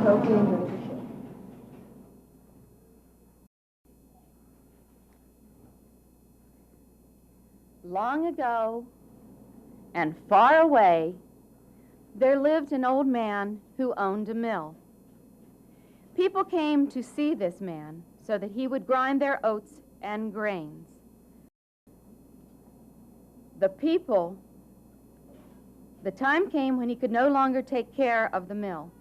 Hope you enjoy the show. Long ago and far away, there lived an old man who owned a mill. People came to see this man so that he would grind their oats and grains. The time came when he could no longer take care of the mill.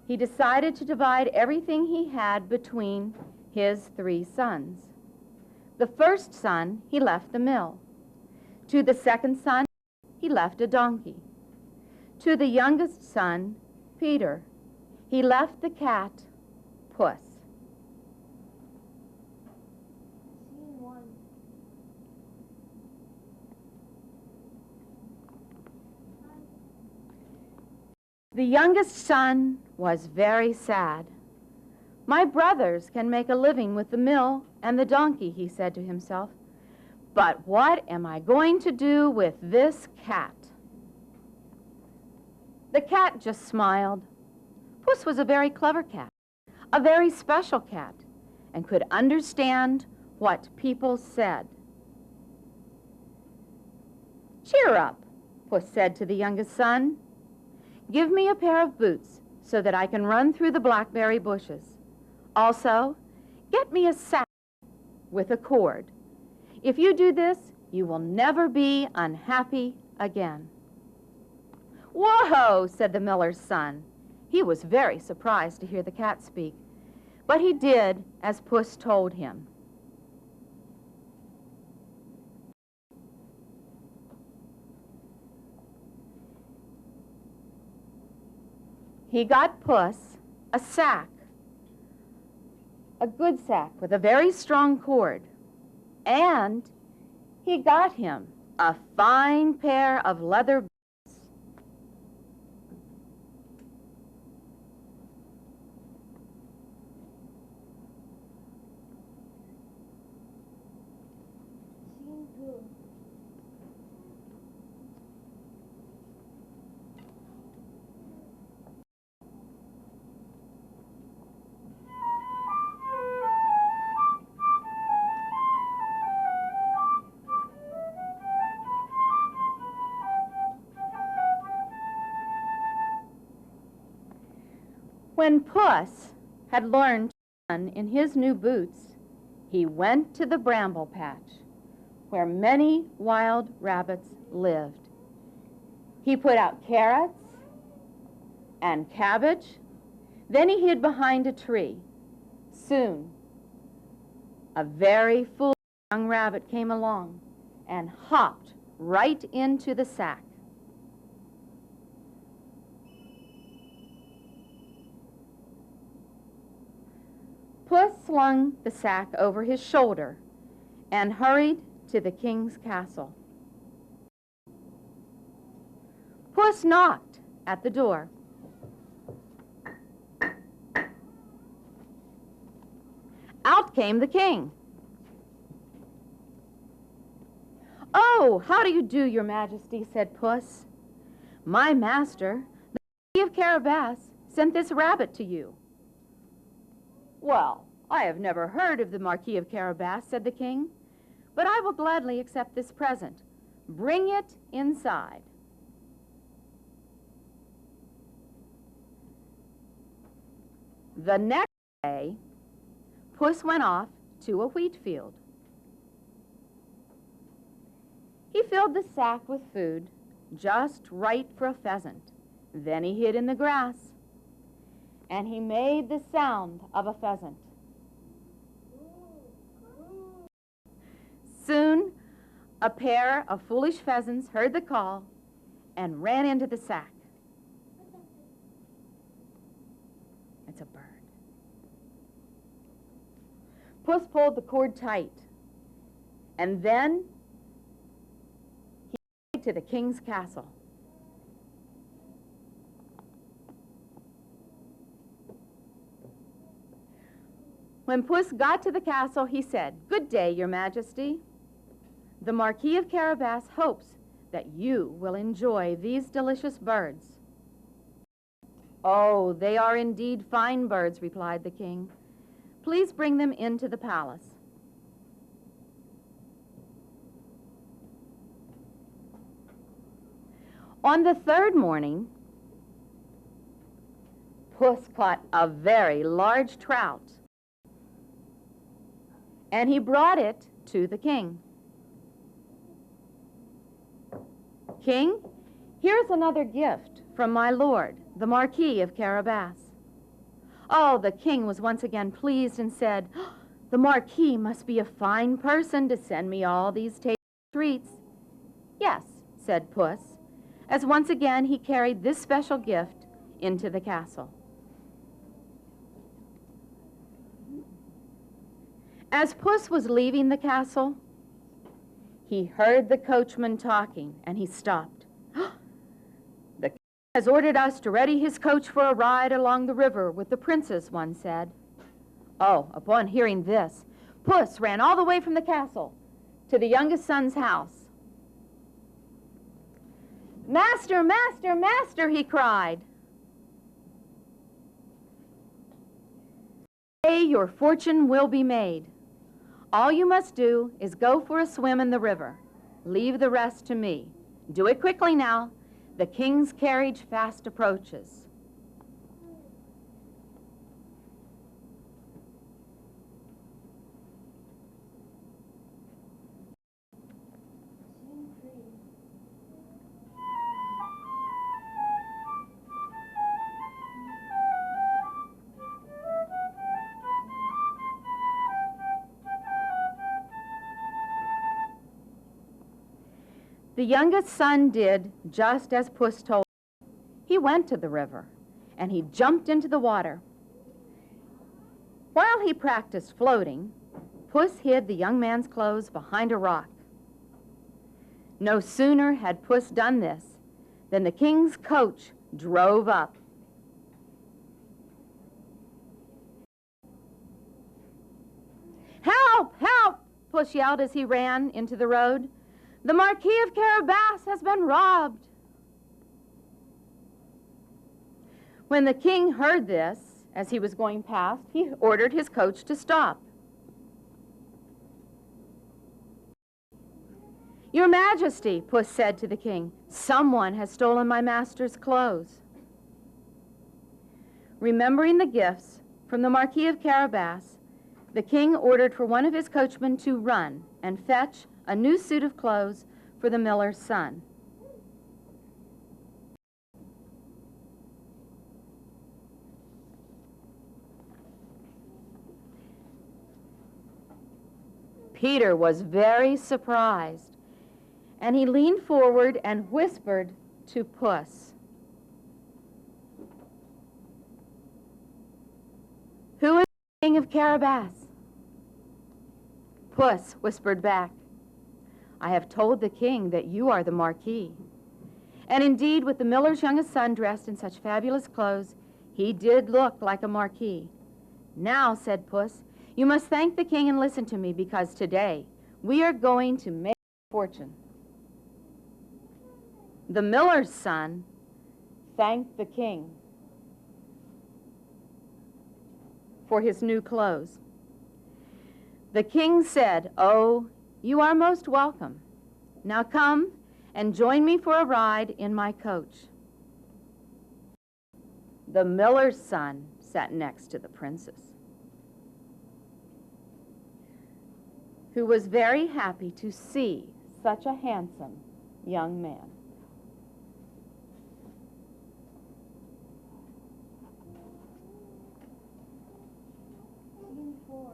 He decided to divide everything he had between his 3 sons. The first son, he left the mill. To the second son, he left a donkey. To the youngest son, Peter, he left the cat, Puss. Scene 1. The youngest son was very sad. My brothers can make a living with the mill and the donkey, he said to himself. But what am I going to do with this cat? The cat just smiled. Puss was a very clever cat, a very special cat, and could understand what people said. Cheer up, Puss said to the youngest son. Give me a pair of boots so that I can run through the blackberry bushes. Also, get me a sack with a cord. If you do this, you will never be unhappy again. Whoa, said the miller's son. He was very surprised to hear the cat speak, but he did as Puss told him. He got Puss a sack, a good sack with a very strong cord, and he got him a fine pair of leather boots. Scene 2. When Puss had learned to run in his new boots, he went to the bramble patch, where many wild rabbits lived. He put out carrots and cabbage. Then he hid behind a tree. Soon, a very foolish young rabbit came along and hopped right into the sack. Puss slung the sack over his shoulder and hurried to the king's castle. Puss knocked at the door. Out came the king. "Oh, how do you do, your majesty?" said Puss. "My master, the Marquis of Carabas, sent this rabbit to you." "Well, I have never heard of the Marquis of Carabas," said the king, "but I will gladly accept this present. Bring it inside." The next day, Puss went off to a wheat field. He filled the sack with food, just right for a pheasant. Then he hid in the grass, and he made the sound of a pheasant. Soon, a pair of foolish pheasants heard the call and ran into the sack. It's a bird. Puss pulled the cord tight, and then he hurried to the king's castle. When Puss got to the castle, he said, "Good day, your majesty. The Marquis of Carabas hopes that you will enjoy these delicious birds." "Oh, they are indeed fine birds," replied the king. "Please bring them into the palace." On the third morning, Puss caught a very large trout, and he brought it to the king. "King, here's another gift from my lord, the Marquis of Carabas." Oh, the king was once again pleased and said, "The Marquis must be a fine person to send me all these tasty treats." "Yes," said Puss, as once again he carried this special gift into the castle. As Puss was leaving the castle, he heard the coachman talking, and he stopped. "The king has ordered us to ready his coach for a ride along the river with the princess," one said. Oh, upon hearing this, Puss ran all the way from the castle to the youngest son's house. "Master, master, master," he cried. "Today your fortune will be made. All you must do is go for a swim in the river. Leave the rest to me. Do it quickly now. The king's carriage fast approaches." Scene 3. The youngest son did just as Puss told him. He went to the river, and he jumped into the water. While he practiced floating, Puss hid the young man's clothes behind a rock. No sooner had Puss done this than the king's coach drove up. "Help! Help!" Puss yelled as he ran into the road. "The Marquis of Carabas has been robbed." When the king heard this, as he was going past, he ordered his coach to stop. "Your Majesty," Puss said to the king, "someone has stolen my master's clothes." Remembering the gifts from the Marquis of Carabas, the king ordered for one of his coachmen to run and fetch a new suit of clothes for the miller's son. Peter was very surprised, and he leaned forward and whispered to Puss, "Who is the King of Carabas?" Puss whispered back, "I have told the king that you are the Marquis." And indeed, with the miller's youngest son dressed in such fabulous clothes, he did look like a marquis. "Now," said Puss, "you must thank the king and listen to me, because today we are going to make a fortune." The miller's son thanked the king for his new clothes. The king said, "Oh, you are most welcome. Now come and join me for a ride in my coach." The miller's son sat next to the princess, who was very happy to see such a handsome young man. Scene 4.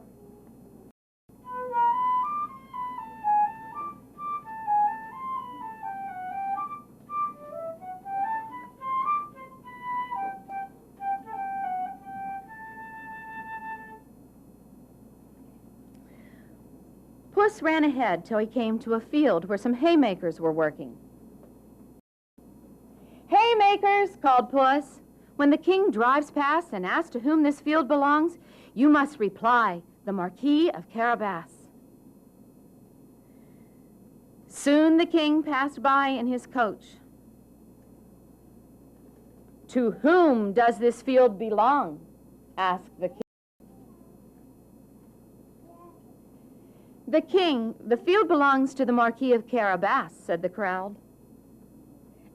Puss ran ahead till he came to a field where some haymakers were working. "Haymakers," called Puss, "when the king drives past and asks to whom this field belongs, you must reply, 'The Marquis of Carabas.'" Soon the king passed by in his coach. "To whom does this field belong?" asked the king. "The king, the field belongs to the Marquis of Carabas," said the crowd.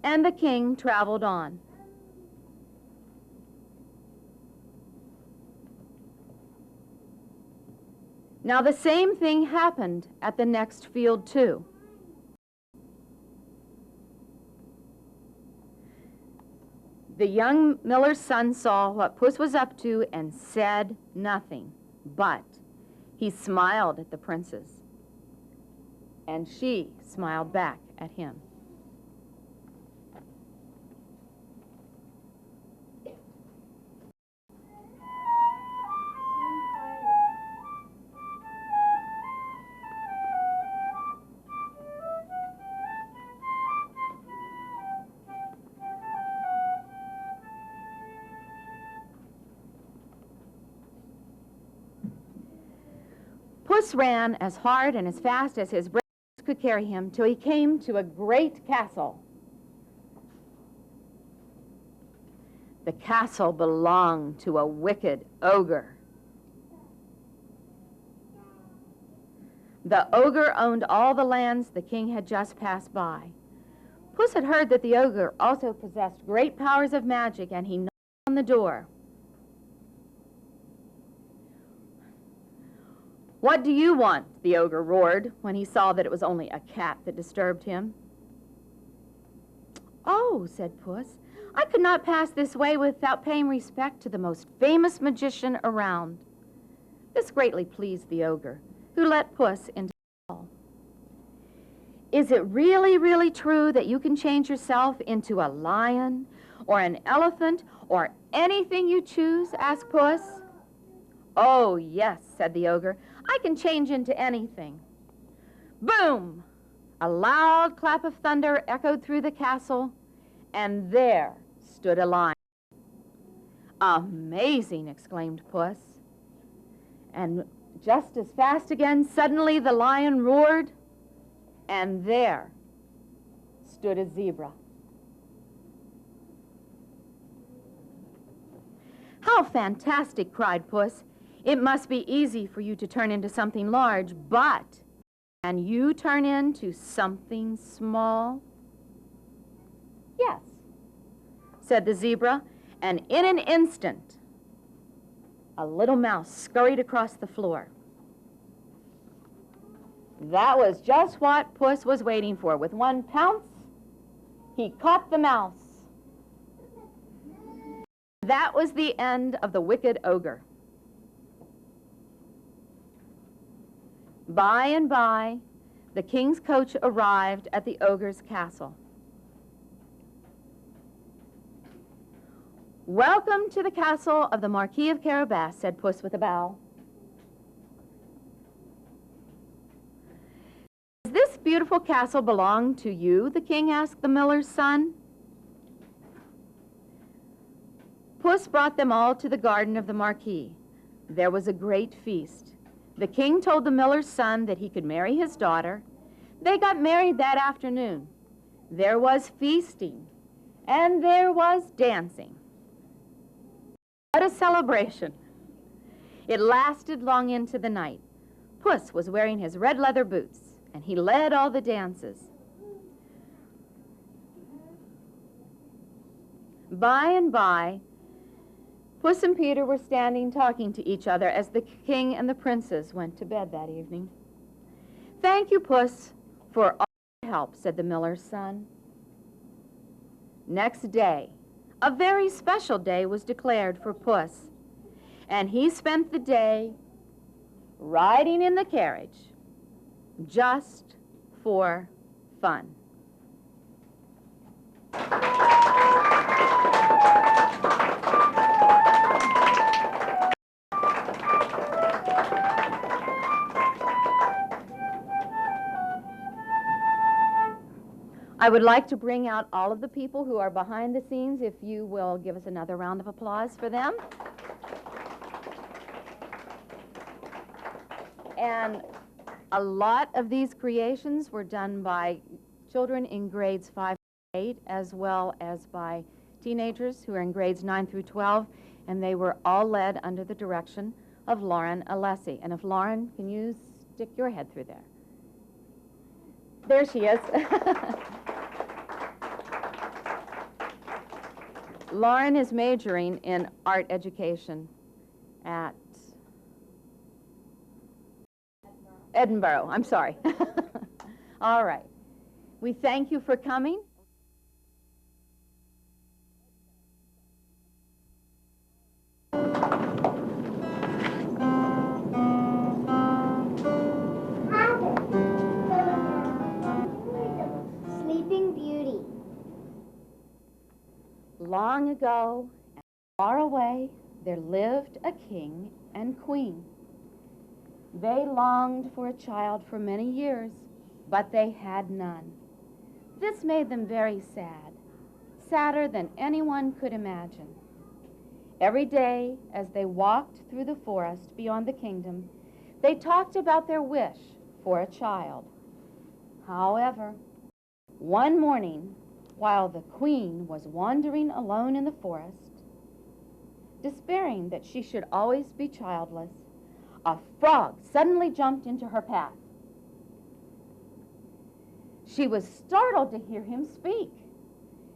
And the king traveled on. Now the same thing happened at the next field, too. The young miller's son saw what Puss was up to and said nothing, but he smiled at the princess, and she smiled back at him. Puss ran as hard and as fast as his breath could carry him till he came to a great castle. The castle belonged to a wicked ogre. The ogre owned all the lands the king had just passed by. Puss had heard that the ogre also possessed great powers of magic, and he knocked on the door. "What do you want?" the ogre roared when he saw that it was only a cat that disturbed him. "Oh," said Puss, "I could not pass this way without paying respect to the most famous magician around." This greatly pleased the ogre, who let Puss into the hall. "Is it really, really true that you can change yourself into a lion or an elephant or anything you choose?" asked Puss. "Oh, yes," said the ogre. "I can change into anything." Boom! A loud clap of thunder echoed through the castle, and there stood a lion. "Amazing!" exclaimed Puss. And just as fast again, suddenly the lion roared, and there stood a zebra. "How fantastic!" cried Puss. "It must be easy for you to turn into something large, but can you turn into something small?" "Yes," said the zebra, and in an instant, a little mouse scurried across the floor. That was just what Puss was waiting for. With one pounce, he caught the mouse. That was the end of the wicked ogre. By and by, the king's coach arrived at the ogre's castle. "Welcome to the castle of the Marquis of Carabas," said Puss with a bow. "Does this beautiful castle belong to you?" the king asked the miller's son. Puss brought them all to the garden of the Marquis. There was a great feast. The king told the miller's son that he could marry his daughter. They got married that afternoon. There was feasting, and there was dancing. What a celebration! It lasted long into the night. Puss was wearing his red leather boots, and he led all the dances. By and by, Puss and Peter were standing talking to each other as the king and the princess went to bed that evening. "Thank you, Puss, for all your help," said the miller's son. Next day, a very special day was declared for Puss, and he spent the day riding in the carriage just for fun. I would like to bring out all of the people who are behind the scenes, if you will give us another round of applause for them. And a lot of these creations were done by children in grades 5 to 8, as well as by teenagers who are in grades 9 through 12, and they were all led under the direction of Lauren Alessi. And if Lauren, can you stick your head through there? There she is. Lauren is majoring in art education at Edinburgh. I'm sorry. All right. We thank you for coming. Sleeping Beauty. Long ago, and far away, there lived a king and queen. They longed for a child for many years, but they had none. This made them very sad, sadder than anyone could imagine. Every day, as they walked through the forest beyond the kingdom, they talked about their wish for a child. However, one morning, while the queen was wandering alone in the forest, despairing that she should always be childless, a frog suddenly jumped into her path. She was startled to hear him speak,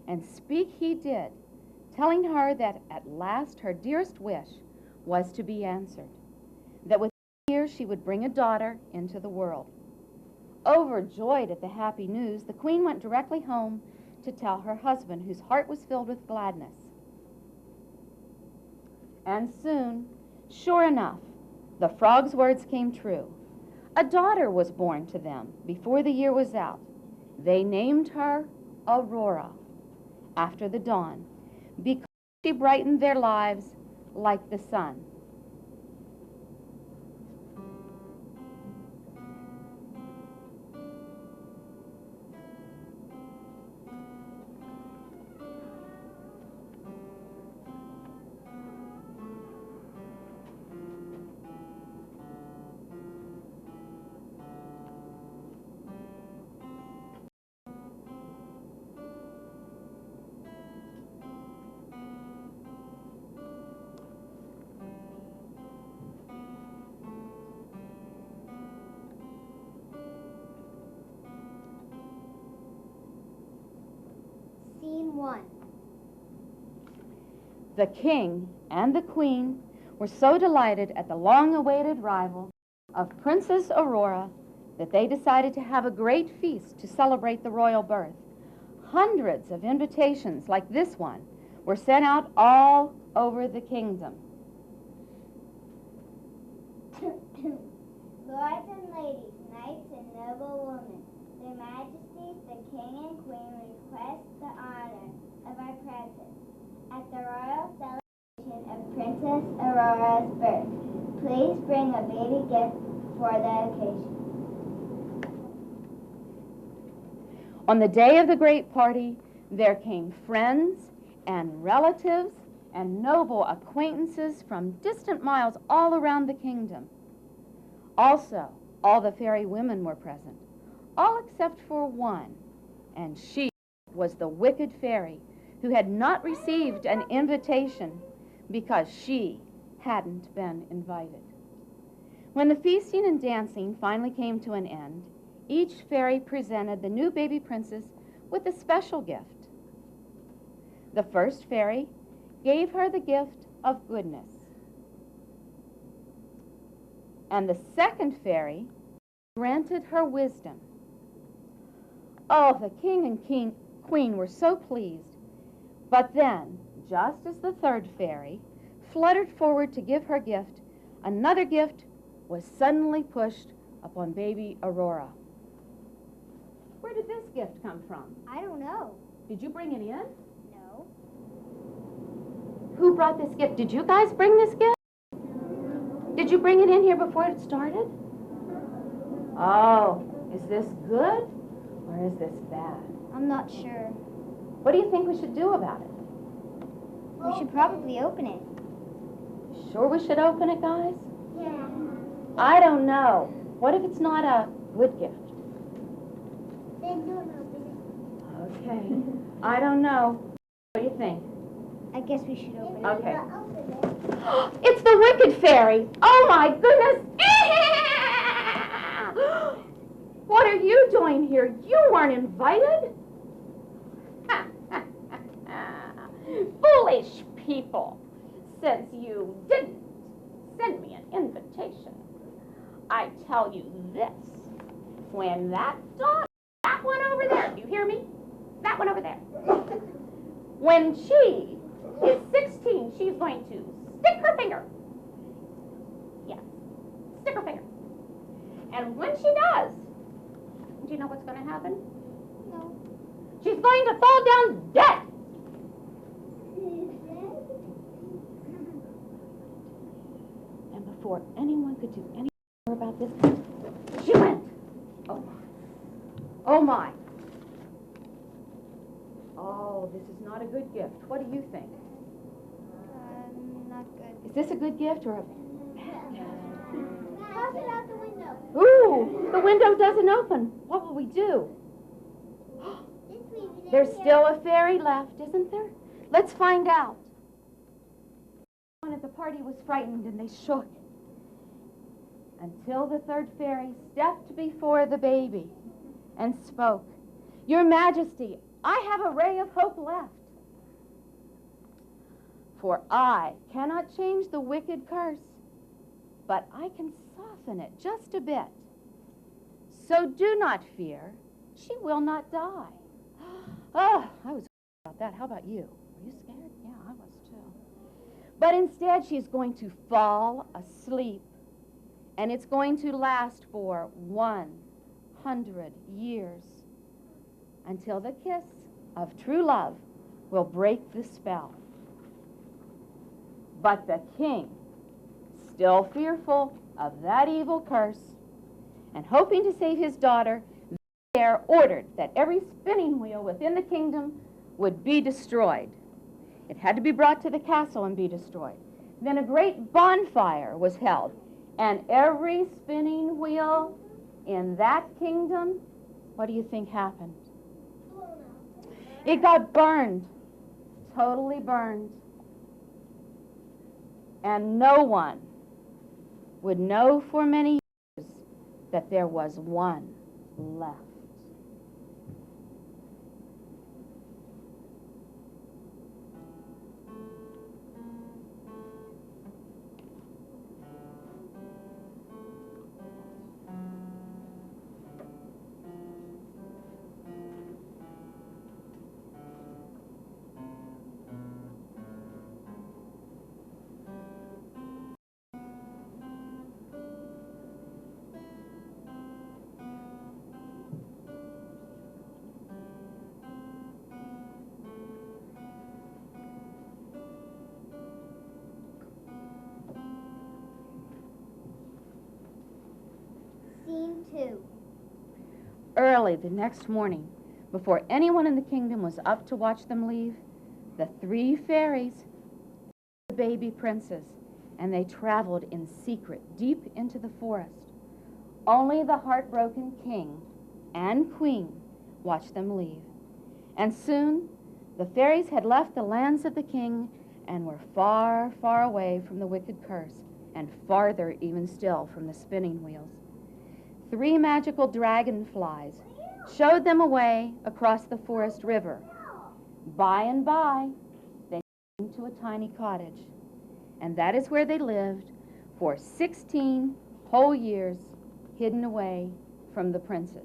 and speak he did, telling her that at last her dearest wish was to be answered, that within a year she would bring a daughter into the world. Overjoyed at the happy news, the queen went directly home to tell her husband, whose heart was filled with gladness. And soon, sure enough, the frog's words came true. A daughter was born to them before the year was out. They named her Aurora, after the dawn, because she brightened their lives like the sun. Scene 1. The king and the queen were so delighted at the long-awaited arrival of Princess Aurora that they decided to have a great feast to celebrate the royal birth. Hundreds of invitations like this one were sent out all over the kingdom. Lords and ladies, knights and noble women, their majesties, the king and queen request the honor of our presence at the royal celebration of Princess Aurora's birth. Please bring a baby gift for the occasion. On the day of the great party, there came friends and relatives and noble acquaintances from distant miles all around the kingdom. Also, all the fairy women were present, all except for one, and she was the wicked fairy who had not received an invitation because she hadn't been invited. When the feasting and dancing finally came to an end, each fairy presented the new baby princess with a special gift. The first fairy gave her the gift of goodness, and the second fairy granted her wisdom. Oh, the king and queen were so pleased. But then, just as the third fairy fluttered forward to give her gift, another gift was suddenly pushed upon baby Aurora. Where did this gift come from? I don't know. Did you bring it in? No. Who brought this gift? Did you guys bring this gift? Did you bring it in here before it started? Oh, is this good or is this bad? I'm not sure. What do you think we should do about it? We should probably open it. Sure we should open it, guys? Yeah. I don't know. What if it's not a good gift? Then don't open Okay. I don't know. What do you think? I guess we should open it. Okay. It's the Wicked Fairy. Oh, my goodness. What are you doing here? You weren't invited. Foolish people. Since you didn't send me an invitation, I tell you this. When that dog, that one over there, do you hear me? That one over there. When she is 16, she's going to stick her finger. Yes, stick her finger. And when she does, do you know what's going to happen? No. She's going to fall down dead. And before anyone could do anything more about this, she went. Oh my. Oh my. Oh, this is not a good gift. What do you think? Not good. Is this a good gift or a... Toss it out the window. Ooh, the window doesn't open. What will we do? There's still a fairy left, isn't there? Let's find out. Everyone at the party was frightened and they shook. Until the third fairy stepped before the baby and spoke. Your Majesty, I have a ray of hope left. For I cannot change the wicked curse, but I can soften it just a bit. So do not fear, she will not die. Oh, I was about that. How about you? Were you scared? Yeah, I was too. But instead, she's going to fall asleep, and it's going to last for 100 years until the kiss of true love will break the spell. But the king, still fearful of that evil curse, and hoping to save his daughter, there ordered that every spinning wheel within the kingdom would be destroyed. It had to be brought to the castle and be destroyed. Then a great bonfire was held, and every spinning wheel in that kingdom, what do you think happened? It got burned, totally burned. And no one would know for many years that there was one left. Scene 2. Early the next morning, before anyone in the kingdom was up to watch them leave, the three fairies took the baby princess, and they traveled in secret deep into the forest. Only the heartbroken king and queen watched them leave. And soon the fairies had left the lands of the king and were far, far away from the wicked curse, and farther even still from the spinning wheels. 3 magical dragonflies showed them a way across the forest river. By and by, they came to a tiny cottage, and that is where they lived for 16 whole years, hidden away from the princess.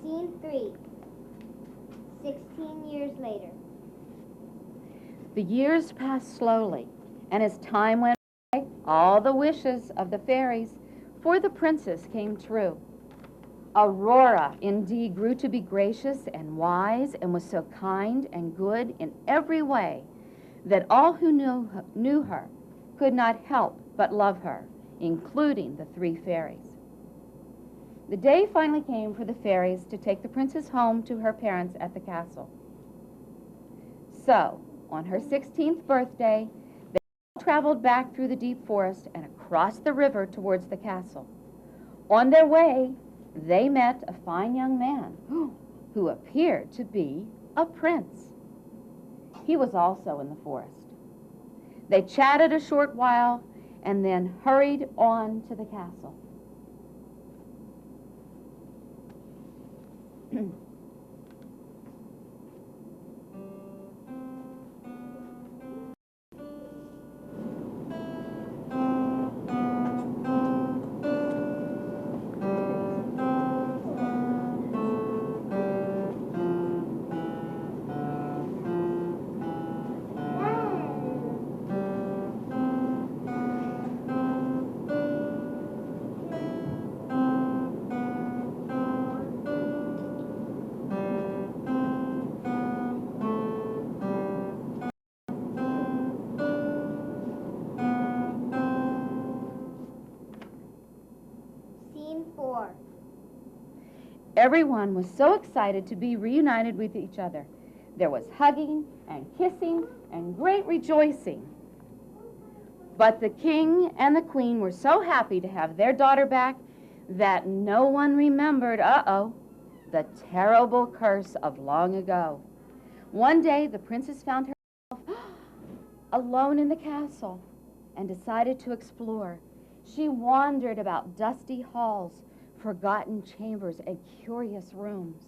Scene 3. 16 years later. The years passed slowly, and as time went by, All the wishes of the fairies for the princess came true. Aurora, indeed, grew to be gracious and wise and was so kind and good in every way that all who knew her could not help but love her, including the three fairies. The day finally came for the fairies to take the princess home to her parents at the castle. So, on her 16th birthday, they traveled back through the deep forest and across the river towards the castle. On their way, they met a fine young man who appeared to be a prince. He was also in the forest. They chatted a short while and then hurried on to the castle. Scene 4. Everyone was so excited to be reunited with each other. There was hugging and kissing and great rejoicing. But the king and the queen were so happy to have their daughter back that no one remembered, the terrible curse of long ago. One day, the princess found herself alone in the castle and decided to explore. She wandered about dusty halls, forgotten chambers, and curious rooms.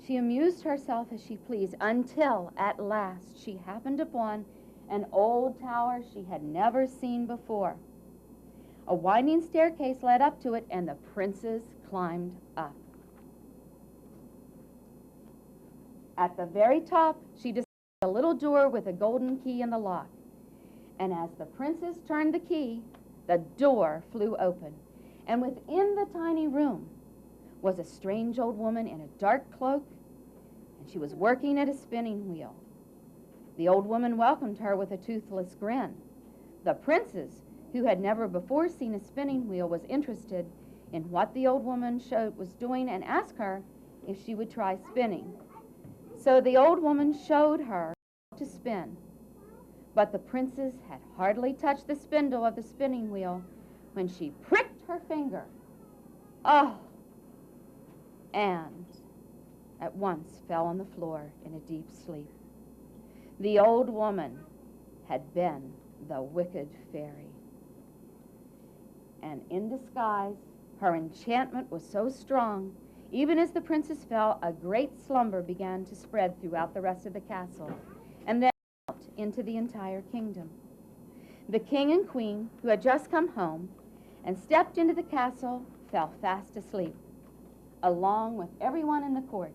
She amused herself as she pleased until, at last, she happened upon an old tower she had never seen before. A winding staircase led up to it, and the princess climbed up. At the very top, she discovered a little door with a golden key in the lock. And as the princess turned the key, the door flew open, and within the tiny room was a strange old woman in a dark cloak, and she was working at a spinning wheel. The old woman welcomed her with a toothless grin. The princess, who had never before seen a spinning wheel, was interested in what the old woman was doing and asked her if she would try spinning. So the old woman showed her how to spin. But the princess had hardly touched the spindle of the spinning wheel when she pricked her finger. And at once fell on the floor in a deep sleep. The old woman had been the wicked fairy. And in disguise, her enchantment was so strong, even as the princess fell, a great slumber began to spread throughout the rest of the castle, and then out into the entire kingdom. The king and queen, who had just come home and stepped into the castle, fell fast asleep, along with everyone in the court.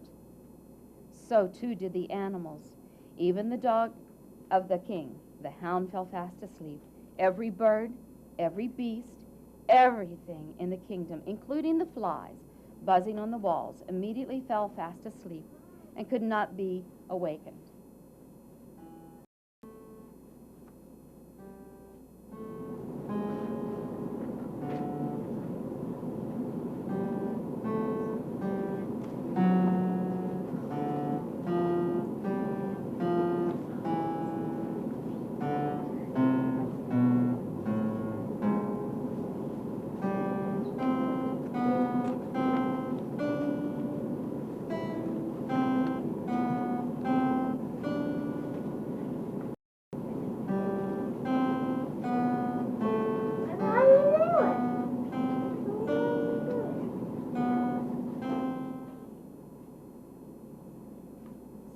So too did the animals. Even the dog of the king, the hound, fell fast asleep. Every bird, every beast, everything in the kingdom, including the flies buzzing on the walls, immediately fell fast asleep and could not be awakened.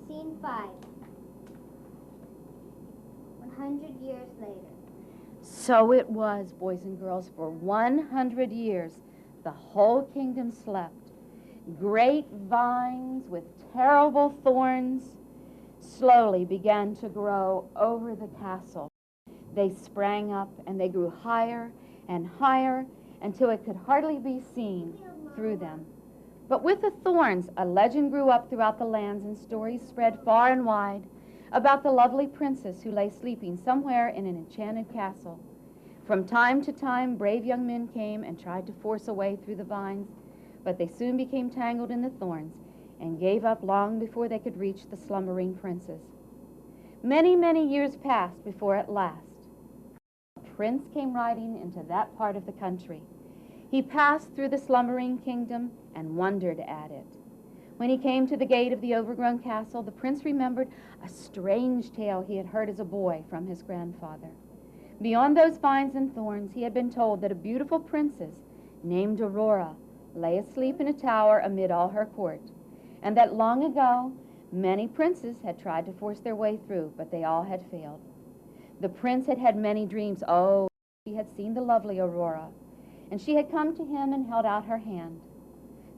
Scene 5. 100 years later. So it was, boys and girls, for 100 years, the whole kingdom slept. Great vines with terrible thorns slowly began to grow over the castle. they sprang up, and they grew higher and higher until it could hardly be seen through them. But with the thorns, a legend grew up throughout the lands, and stories spread far and wide about the lovely princess who lay sleeping somewhere in an enchanted castle. From time to time, brave young men came and tried to force a way through the vines, but they soon became tangled in the thorns and gave up long before they could reach the slumbering princess. Many, many years passed before at last a prince came riding into that part of the country. He passed through the slumbering kingdom and wondered at it. When he came to the gate of the overgrown castle, the prince remembered a strange tale he had heard as a boy from his grandfather. Beyond those vines and thorns, he had been told that a beautiful princess named Aurora lay asleep in a tower amid all her court, and that long ago many princes had tried to force their way through, but they all had failed. The prince had had many dreams. Oh, he had seen the lovely Aurora, and she had come to him and held out her hand.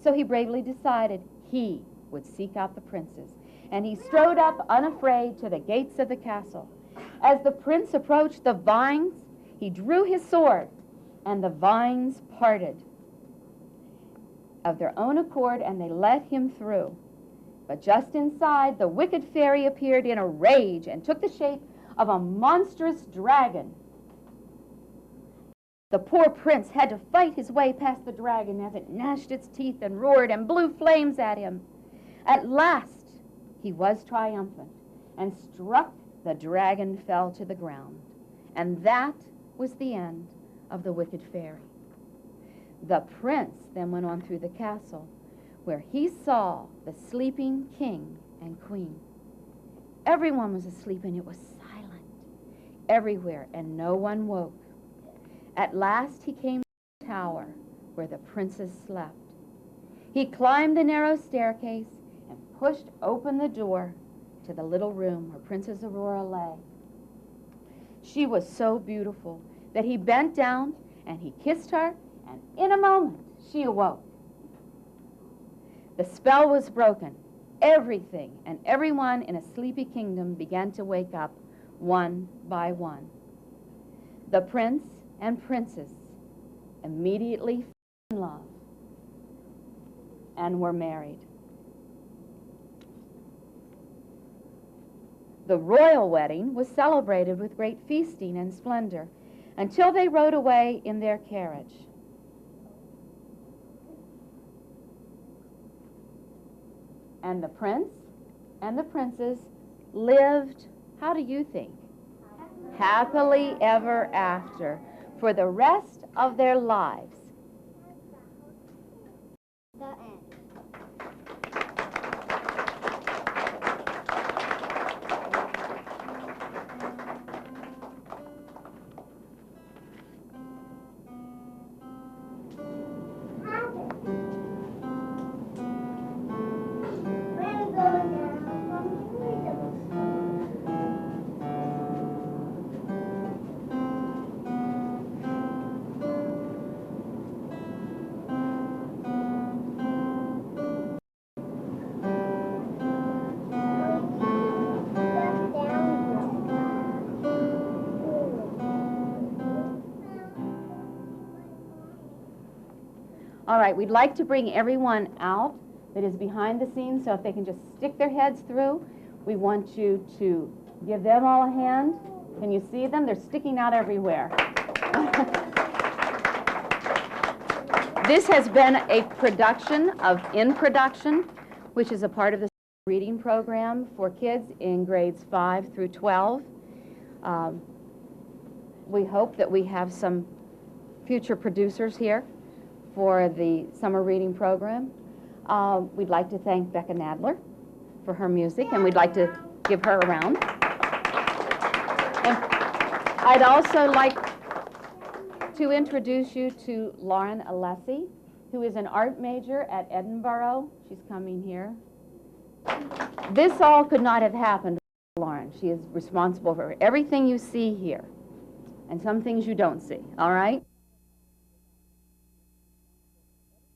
So he bravely decided he would seek out the princess, and he strode up unafraid to the gates of the castle. As the prince approached the vines, he drew his sword, and the vines parted of their own accord, and they let him through. But just inside, the wicked fairy appeared in a rage and took the shape of a monstrous dragon. The poor prince had to fight his way past the dragon as it gnashed its teeth and roared and blew flames at him. At last, he was triumphant, and struck the dragon fell to the ground. And that was the end of the wicked fairy. The prince then went on through the castle, where he saw the sleeping king and queen. Everyone was asleep, and it was silent everywhere, and no one woke. At last he came to the tower where the princess slept. He climbed the narrow staircase and pushed open the door to the little room where Princess Aurora lay. She was so beautiful that he bent down and he kissed her, and in a moment she awoke. The spell was broken. Everything and everyone in a sleepy kingdom began to wake up one by one. The prince and princess immediately fell in love and were married. The royal wedding was celebrated with great feasting and splendor until they rode away in their carriage. And the prince and the princess lived, how do you think? Happily ever after for the rest of their lives. The end. All right, we'd like to bring everyone out that is behind the scenes, so if they can just stick their heads through, we want you to give them all a hand. Can you see them? They're sticking out everywhere. This has been a production of In Production, which is a part of the reading program for kids in grades 5 through 12. We hope that we have some future producers here for the summer reading program. We'd like to thank Becca Nadler for her music, and we'd like to give her a round. And I'd also like to introduce you to Lauren Alessi, who is an art major at Edinburgh. She's coming here. This all could not have happened without Lauren. She is responsible for everything you see here, and some things you don't see, all right?